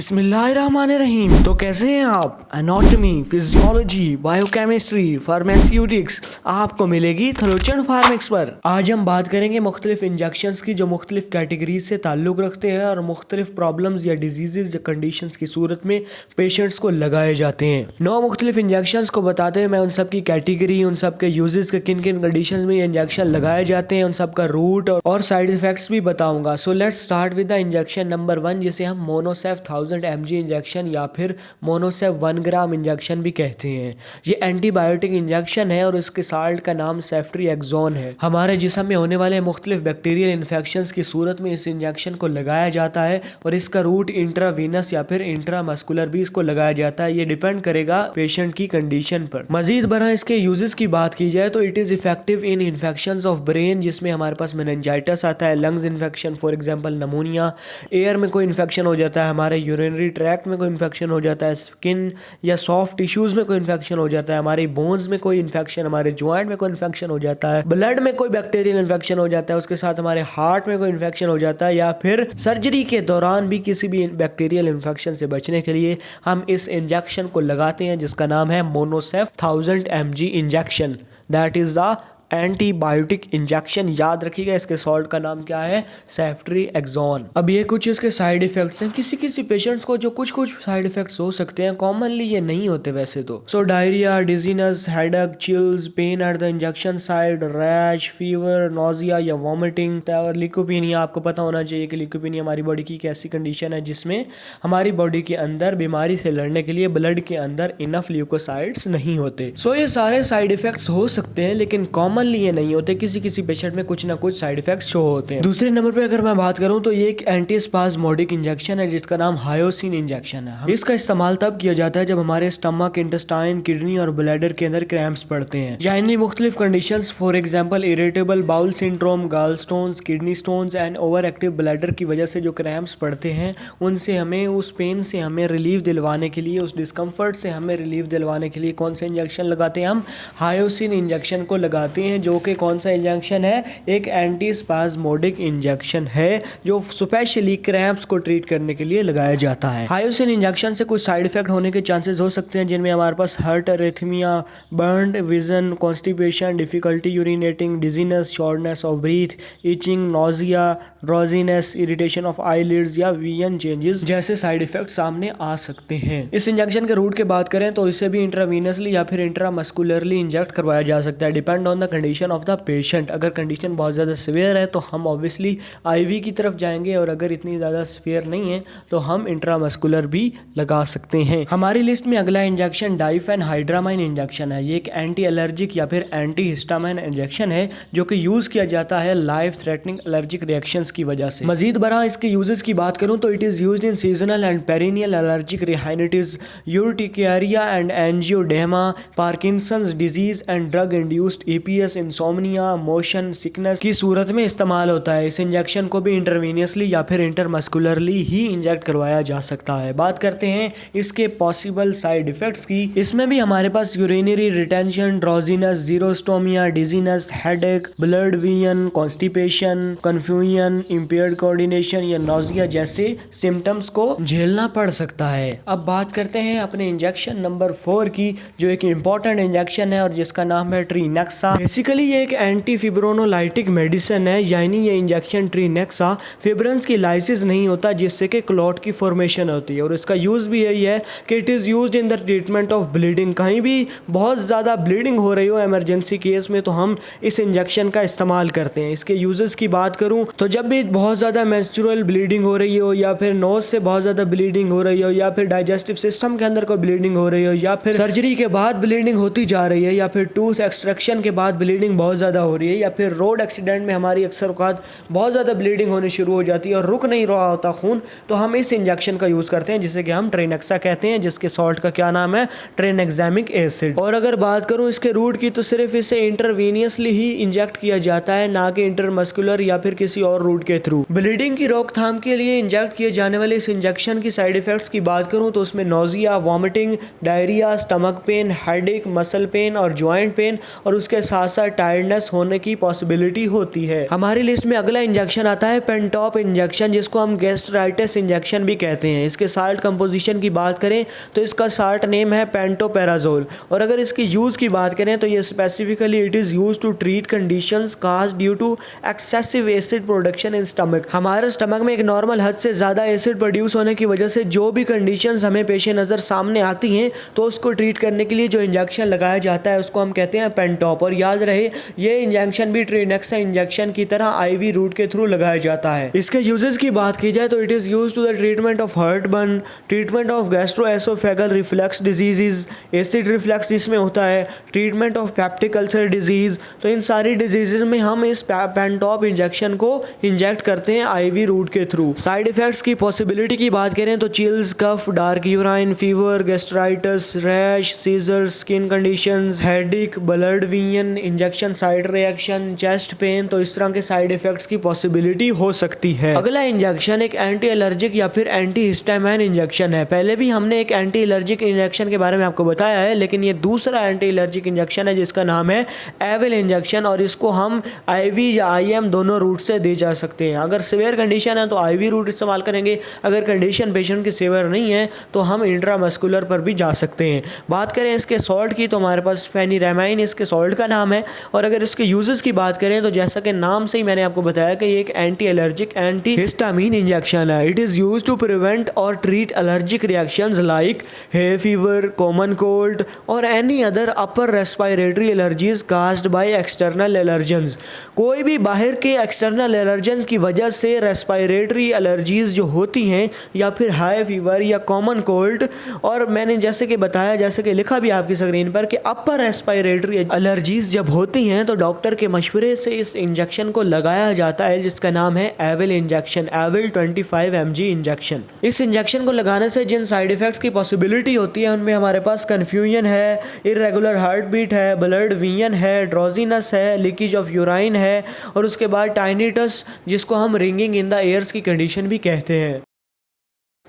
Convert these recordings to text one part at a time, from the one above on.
बिस्मिल्लाहिर्रहमानिर्रहीम। तो कैसे हैं आप? एनाटॉमी, फिजियोलॉजी, बायोकेमिस्ट्री, फार्मास्यूटिक्स आपको मिलेगी थलोचन फार्मिक्स पर। आज हम बात करेंगे मुख्तलिफ इंजेक्शंस की जो मुख्तलिफ कैटेगरीज से ताल्लुक़ रखते हैं और मुख्तलिफ प्रॉब्लम्स या डिजीज़ या कंडीशंस की सूरत में पेशेंट्स को लगाए जाते हैं। 9 मुख्तलिफ इंजेक्शंस को बताते हैं मैं उन सब की कैटेगरी, उन सब के यूजेस के किन किन कंडीशंस में ये इंजेक्शन लगाए जाते हैं, उन सब का रूट और साइड इफेक्ट्स भी बताऊंगा। So let's start with the injection number 1, जिसे हम मोनोसेफ 1000 mg इंजेक्शन या फिर मोनोसेफ 1 ग्राम इंजेक्शन भी कहते हैं। ये एंटीबायोटिक इंजेक्शन है और इसके साल्ट का नाम सेफ्ट्रिएक्सोन है। हमारे जिस्म में होने वाले मुख्तलिफ बैक्टीरियल इन्फेक्शंस की सूरत में इस इंजेक्शन को लगाया जाता है और इसका रूट इंट्रावीनस या फिर इंट्रामस्कुलर भी इसको लगाया जाता है। ये डिपेंड करेगा पेशेंट की कंडीशन पर। मजीद बरा इसके यूजेस की बात की जाए तो it is effective in infections of brain, जिसमें हमारे पास मेनिंजाइटिस आता है, lungs infection for example नमूनिया, air में कोई इन्फेक्शन हो जाता है, हमारे यूरिनरी ट्रैक्ट में कोई इन्फेक्शन हो जाता है, स्किन या सॉफ्ट टिश्यूज़ में कोई इन्फेक्शन हो जाता है, हमारी बोन्स में कोई इन्फेक्शन, हमारे जॉइंट में कोई इन्फेक्शन हो जाता है, ब्लड में कोई बैक्टीरियल इन्फेक्शन हो जाता है, उसके साथ हमारे हार्ट में कोई इन्फेक्शन हो जाता है, या फिर सर्जरी के दौरान भी किसी भी बैक्टीरियल इन्फेक्शन से बचने के लिए हम इस इंजेक्शन को लगाते हैं जिसका नाम है Monocef 1000 mg injection. That is the antibiotic injection. याद रखिएगा इसके सॉल्ट का नाम क्या है, सेफ्ट्रिएक्सोन। अब ये कुछ इसके साइड इफेक्ट्स हैं। किसी किसी पेशेंट्स को जो कुछ कुछ साइड इफेक्ट्स हो सकते हैं, कॉमनली ये नहीं होते वैसे तो। So diarrhoea, dizziness, headache, chills, pain at the injection site, rash, fever, nausea या वॉमिटिंग और ल्यूकोपेनिया। आपको पता होना चाहिए कि ल्यूकोपेनिया हमारी बॉडी की एक ऐसी कंडीशन है जिसमें हमारी बॉडी के अंदर बीमारी से लड़ने के लिए ब्लड के अंदर इनफ ल्यूकोसाइड्स नहीं होते। सो ये सारे साइड इफेक्ट्स हो सकते हैं लेकिन कॉमनली ये नहीं होते। किसी किसी पेशेंट में कुछ ना कुछ साइड इफेक्ट्स शो होते हैं। दूसरे नंबर पे अगर मैं बात करूं तो ये एक एंटीस्पाज्मोडिक इंजेक्शन है जिसका नाम हायोसिन इंजेक्शन है। इसका इस्तेमाल तब किया जाता है जब हमारे स्टमक, इंटेस्टाइन, किडनी और ब्लैडर के अंदर क्रैम्प्स पड़ते हैं या इनकी मुख्तलिफ conditions for example irritable bowel syndrome, gall stones, kidney stones and over active bladder की वजह से जो क्रैम्प्स पड़ते हैं उनसे हमें, उस पेन से हमें रिलीफ दिलवाने के लिए, उस डिस्कम्फर्ट से हमें रिलीफ दिलवाने के लिए कौन सा इंजेक्शन लगाते हैं, हम हायोसिन इंजेक्शन को लगाते हैं, जो कि कौन सा इंजेक्शन है, एक एंटीस्पाज्मोडिक इंजेक्शन है जो स्पेशली क्रैम्प्स को ट्रीट करने के लिए लगाया जाता है। हायोसिन इंजेक्शन से कुछ साइड इफेक्ट होने के चांसेस हो सकते हैं जिनमें हमारे पास heart arrhythmia, blurred vision, constipation, difficulty urinating, dizziness, shortness of breath, itching, nausea, drowsiness, irritation of eyelids या विजन चेंजेस जैसे साइड इफेक्ट सामने आ सकते हैं। इस इंजेक्शन के रूट की बात करें तो इसे भी इंट्रावीनसली या फिर इंट्रामस्कुलरली इंजेक्ट करवाया जा सकता है, depend on the condition of the patient. अगर कंडीशन बहुत ज़्यादा सीवियर है तो हम ऑब्वियसली आईवी की तरफ जाएंगे और अगर इतनी ज़्यादा सीवियर नहीं है तो हम इंट्रामस्कुलर भी लगा सकते हैं। हमारी लिस्ट में अगला इंजेक्शन डाइफेनहाइड्रामाइन इंजेक्शन है। ये एक एंटी एलर्जिक या फिर एंटी हिस्टामाइन इंजेक्शन है जो कि यूज़ किया जाता है लाइफ थ्रेटनिंग एलर्जिक रिएक्शंस की वजह से। मजीद बरा इसके यूजेस की बात करूँ तो it is used in seasonal and perennial allergic rhinitis, urticaria and angioedema, Parkinson's disease and drug induced EPS, insomnia, motion sickness की सूरत में इस्तेमाल होता है। इस इंजेक्शन को भी इंटरवीनियसली या फिर इंटरमस्कुलरली ही इंजेक्ट करवाया जा सकता है। बात करते हैं इसके पॉसिबल साइड इफेक्ट्स की। इसमें भी हमारे पास urinary retention, drowsiness, xerostomia, dizziness, headache, blurred vision, constipation, confusion, impaired coordination या नोजिया जैसे सिम्टम्स को झेलना पड़ सकता है। अब बात करते हैं अपने इंजेक्शन नंबर 4 की, जो एक इम्पॉर्टेंट इंजेक्शन है और जिसका नाम है ट्रीनेक्सा। बेसिकली ये एक एंटी फिब्रोनोलाइटिक मेडिसिन है, यानी ये इंजेक्शन ट्रीनेक्सा फिब्रंस की लाइसिस नहीं होता जिससे कि क्लॉट की फॉर्मेशन होती है और इसका यूज़ भी यही है कि it is used in the treatment of bleeding. कहीं भी बहुत ज़्यादा ब्लीडिंग हो रही हो इमरजेंसी केस में तो हम इस इंजेक्शन का इस्तेमाल करते हैं। इसके यूजेस की बात करूँ तो जब भी बहुत ज़्यादा मेंस्ट्रुअल ब्लीडिंग हो रही हो या फिर नोज से बहुत ज़्यादा ब्लीडिंग हो रही हो या फिर डाइजेस्टिव सिस्टम के अंदर कोई ब्लीडिंग हो रही हो या फिर सर्जरी के बाद ब्लीडिंग होती जा रही है या फिर टूथ एक्सट्रैक्शन के बाद ब्लीडिंग बहुत ज़्यादा हो रही है या फिर रोड एक्सीडेंट में हमारी अक्सर औकात बहुत ज़्यादा ब्लीडिंग होनी शुरू हो जाती है और रुक नहीं रहा होता खून, तो हम इस इंजेक्शन का यूज़ करते हैं जिसे कि हम ट्रीनेक्सा कहते हैं, जिसके सॉल्ट का क्या नाम है, ट्रेनेक्सामिक एसिड। और अगर बात करूँ इसके रूट की तो सिर्फ इसे इंटरवीनियसली ही इंजेक्ट किया जाता है, ना कि इंटरमस्कुलर या फिर किसी और रूट के थ्रू। ब्लीडिंग की रोकथाम के लिए इंजेक्ट किए जाने वाले इस इंजेक्शन की साइड इफेक्ट्स की बात करूँ तो उसमें nausea, vomiting, diarrhoea, stomach pain, headache, muscle pain और ज्वाइंट पेन और उसके साथ सा टायर्डनेस होने की पॉसिबिलिटी होती है। हमारी लिस्ट में अगला इंजेक्शन आता है पेंटॉप इंजेक्शन, जिसको हम गैस्ट्राइटिस इंजेक्शन भी कहते हैं। इसके साल्ट कंपोजिशन की बात करें तो इसका साल्ट नेम है पेंटोपेराजोल। और अगर इसकी यूज़ की बात करें तो ये specifically it is use to treat conditions caused due to excessive acid production in stomach. हमारे स्टमक में एक नॉर्मल हद से ज़्यादा एसिड प्रोड्यूस होने की वजह से जो भी कंडीशंस हमें पेश नज़र सामने आती हैं तो उसको ट्रीट करने के लिए जो इंजेक्शन लगाया जाता है उसको हम कहते हैं पेंटॉप। और याद रहे ये इंजेक्शन भी ट्रीनेक्सा इंजेक्शन की तरह आईवी रूट के थ्रू लगाया जाता है। इसके यूजेस की बात की जाए तो it is use to the treatment of heartburn, treatment of gastroesophageal reflux disease, acid reflux जिसमें होता है, treatment of peptic ulcer disease. तो इन सारी डिजीज़ में हम इस पेंटॉप इंजेक्शन को इंजेक्ट करते हैं आईवी रूट के थ्रू। साइड इफेक्ट्स की पॉसिबिलिटी की बात करें तो chills, cough, dark urine, fever, gastritis, rash, seizure, skin conditions, headache, blurred vision, injection site reaction, chest pain, तो इस तरह के साइड इफेक्ट्स की पॉसिबिलिटी हो सकती है। अगला इंजेक्शन एक एंटी एलर्जिक या फिर एंटी हिस्टामाइन इंजेक्शन है। पहले भी हमने एक एंटी एलर्जिक इंजेक्शन के बारे में आपको बताया है, लेकिन ये दूसरा एंटी एलर्जिक इंजेक्शन है जिसका नाम है एविल इंजेक्शन। और इसको हम आईवी या आईएम दोनों रूट से दे जा सकते हैं। अगर सीवियर कंडीशन है तो आईवी रूट इस्तेमाल करेंगे, अगर कंडीशन पेशेंट की सीवियर नहीं है तो हम इंट्रामस्कुलर पर भी जा सकते हैं। बात करें इसके सॉल्ट की तो हमारे पास फेनिरामाइन इसके सॉल्ट का नाम है। और अगर इसके यूजेस की बात करें तो जैसा कि नाम से ही मैंने आपको बताया कि ये एक anti allergic antihistamine injection है। It is use to prevent और treat allergic reactions like hay fever, common cold और any other upper respiratory allergies caused by external allergens. कोई भी बाहर के एक्सटर्नल एलर्जेंस की वजह से रेस्पिरेटरी एलर्जीज जो होती हैं या फिर हाई फीवर या कॉमन कोल्ड, और मैंने जैसे कि बताया, जैसे कि लिखा भी आपकी स्क्रीन पर कि अपर रेस्पिरेटरी एलर्जीज जब होती हैं तो डॉक्टर के मशवरे से इस इंजेक्शन को लगाया जाता है जिसका नाम है Avil injection, Avil 25 mg injection. इस इंजेक्शन को लगाने से जिन साइड इफेक्ट्स की पॉसिबिलिटी होती है उनमें हमारे पास कन्फ्यूजन है, इरेगुलर हार्ट बीट है, ब्लड विजन है, ड्रोजीनस है, लीकेज ऑफ यूराइन है और उसके बाद टाइनिटस जिसको हम रिंगिंग इन द एयर्स की कंडीशन भी कहते हैं।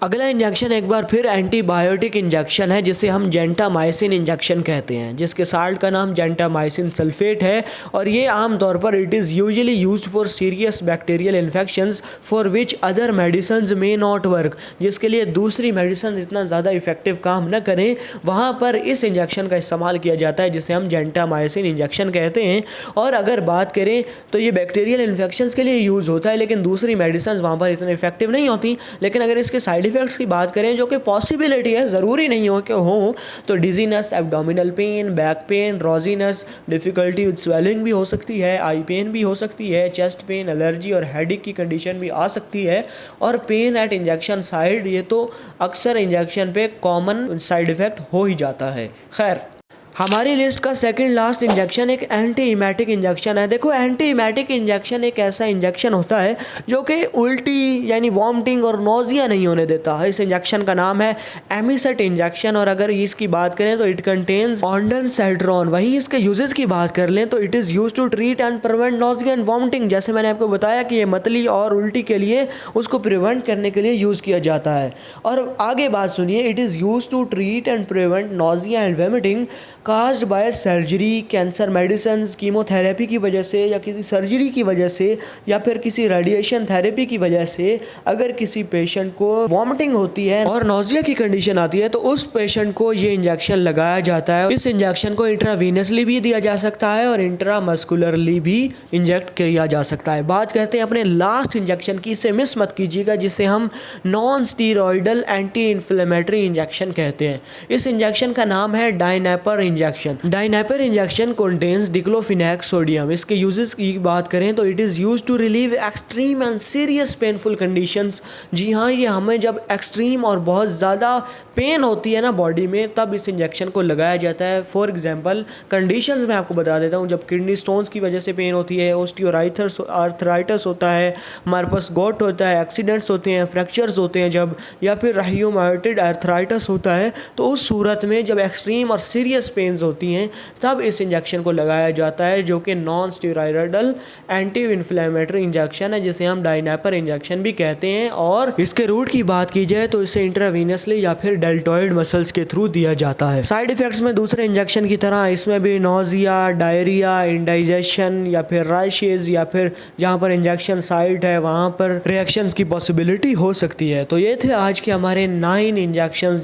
अगला इंजेक्शन एक बार फिर एंटीबायोटिक इंजेक्शन है जिसे हम जेंटामाइसिन इंजेक्शन कहते हैं, जिसके साल्ट का नाम जेंटामाइसिन सल्फेट है। और ये आमतौर पर it is usually used for serious bacterial infections for which other medicines may not work. जिसके लिए दूसरी मेडिसिन इतना ज़्यादा इफेक्टिव काम न करें वहाँ पर इस इंजेक्शन का इस्तेमाल किया जाता है जिसे हम जेंटामाइसिन इंजेक्शन कहते हैं। और अगर बात करें तो ये बैक्टीरियल इन्फेक्शंस के लिए यूज़ होता है, लेकिन दूसरी मेडिसिन वहाँ पर इतने इफेक्टिव नहीं होती। लेकिन अगर इसके साइड इफेक्ट्स की बात करें जो कि पॉसिबिलिटी है, ज़रूरी नहीं हो कि हो, तो dizziness, abdominal pain, back pain, drowsiness, difficulty with swelling भी हो सकती है, आई पेन भी हो सकती है, चेस्ट पेन, एलर्जी और हेडेक की कंडीशन भी आ सकती है। और पेन एट इंजेक्शन साइड, ये तो अक्सर इंजेक्शन पे कॉमन साइड इफ़ेक्ट हो ही जाता है। खैर, हमारी लिस्ट का सेकंड लास्ट इंजेक्शन एक एंटी इमेटिक इंजेक्शन है। देखो, एंटी इमेटिक इंजेक्शन एक ऐसा इंजेक्शन होता है जो कि उल्टी यानी वॉमिटिंग और नोजिया नहीं होने देता है। इस इंजेक्शन का नाम है एमिसेट इंजेक्शन। और अगर इसकी बात करें तो इट कंटेन्स ऑन्डनसेट्रॉन। वहीं इसके यूजेस की बात कर लें तो it is use to treat and prevent nausea and vomiting. जैसे मैंने आपको बताया कि ये मतली और उल्टी के लिए उसको प्रिवेंट करने के लिए यूज़ किया जाता है। और आगे बात सुनिए, it is use to treat and prevent nausea and vomiting caused by surgery, cancer medicine, chemotherapy की वजह से या किसी सर्जरी की वजह से या फिर किसी रेडिएशन थेरेपी की वजह से अगर किसी पेशेंट को वॉमिटिंग होती है और नोजिया की कंडीशन आती है तो उस पेशेंट को ये इंजेक्शन लगाया जाता है। इस इंजेक्शन को इंट्रावीनसली भी दिया जा सकता है और इंट्रामस्कुलरली भी इंजेक्ट किया जा सकता है। बात करते हैं अपने लास्ट इंजेक्शन की, इसे मिस मत कीजिएगा, जिसे हम non steroidal anti inflammatory injection कहते हैं। इस इंजेक्शन का नाम है Dynapar injection. Dynapar injection contains diclofenac sodium. इसके यूजेस की बात करें तो it is use to relieve extreme and serious painful conditions. जी हाँ, ये हमें जब एक्सट्रीम और बहुत ज़्यादा पेन होती है ना बॉडी में, तब इस इंजेक्शन को लगाया जाता है। फॉर एग्जांपल कंडीशंस मैं आपको बता देता हूँ। जब किडनी स्टोन्स की वजह से पेन होती है, ऑस्टियोआर्थराइटिस होता है, हमारे पास गोट होता है, एक्सीडेंट्स होते हैं, फ्रैक्चर्स होते हैं जब, या फिर राहियोमायोटिड आर्थराइटिस होता है, तो उस सूरत में जब एक्सट्रीम और सीरियस पेन्स होती हैं तब इस इंजेक्शन को लगाया जाता है, जो कि non steroidal anti inflammatory injection है, जिसे हम डायनेपर इंजेक्शन भी कहते हैं। और इसके रूट की बात की जाए तो इसे इंट्रावीनसली या फिर डेल्टॉइड मसल्स के थ्रू दिया जाता है। साइड इफेक्ट्स में दूसरे इंजेक्शन की तरह इसमें भी नोजिया, डायरिया, इंडाइजेशन या फिर रैशेज या फिर जहाँ पर इंजेक्शन साइट है वहाँ पर रिएक्शंस की पॉसिबिलिटी हो सकती है। तो ये थे आज के हमारे 9 इंजेक्शंस